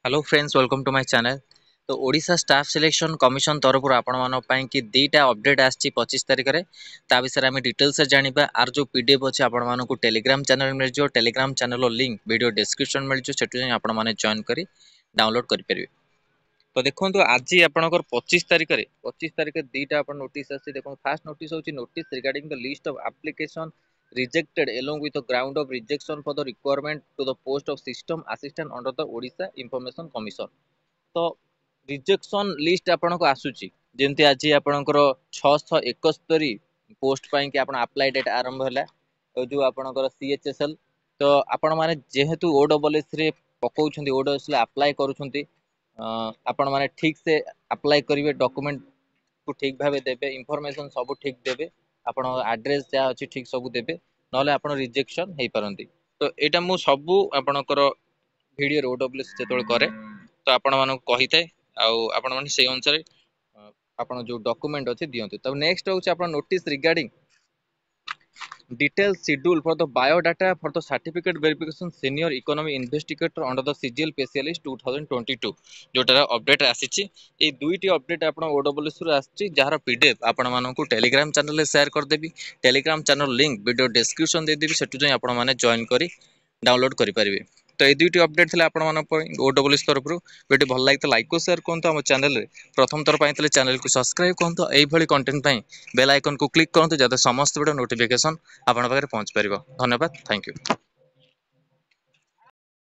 Hello friends welcome to my channel. तो Odisha staff selection commission तरफ कि दीटा अपडेट आसी 25 तारिख में ता विषय में डिटेल्स जानिबा। आर जो पीडीएफ अच्छे आपको टेलीग्राम चैनल मिल जाए। Telegram channel link video description मिल जाए, से आप जॉइन कर डाउनलोड करेंगे। तो देखो आज आपंकर 25 तारिख में 25 तारिख दीटा आप नोटिस आसी। देखो फास्ट नोटिस होची notice regarding the list of application rejected along with the ground of rejection for the requirement to the post of system assistant under the Odisha Information Commission। तो रिजेक्शन लिस्ट आपन को आसुची जेमती आज आपनकर 671 post पाई कि आपन apply date आरंभ होला जो आपनकर सीएचएसएल। तो आपण माने जेहेतु ओडब्ल्यूएस रे पकाउछंती ओडब्ल्यूएस ले अप्लाई करूछंती आपण माने ठीक से अप्लाई करिवे, डॉक्यूमेंट को ठीक भाबे देबे, इंफॉर्मेशन सब ठीक देबे, आपण एड्रेस जा अछि ठीक सब देबे, नले आपण रिजेक्शन हेई परंती। तो एटा मु सब आपनकर वीडियो ओडब्ल्यूएस जेतोल करे तो आपण मानक कहि थाए आपण माने से अनुसार आपण जो डॉक्यूमेंट अछि दियंतु। तब नेक्स्ट होछि आपण notice regarding detailed schedule for the biodata for the certificate verification senior economy investigator under the CGL specialist 2022 जोटार अपडेट आसीची। ए दुईटी अपडेट आपण ओडब्ल्यूएस रु आसीची जहार पीडीएफ आपण मानकु टेलीग्राम चैनल रे शेयर कर देबी। Telegram channel link video description दे देबी, सेटु जाय आपण माने जॉइन करी डाउनलोड करि परिबे। तो ये दुईटी अपडेट थिले आपण मानक ओडब्ल्यूएस तरफ रु। वीडियो भल लागित लाइक को शेयर करंतु। हम चैनल रे प्रथम थर पाई तले चैनल को सब्सक्राइब करंतु। एई भली कंटेंट पाई बेल आइकन को क्लिक करंतु जाते समस्त वीडियो नोटिफिकेशन आपण पाखे पहुंच पारिबो। धन्यवाद, थैंक यू।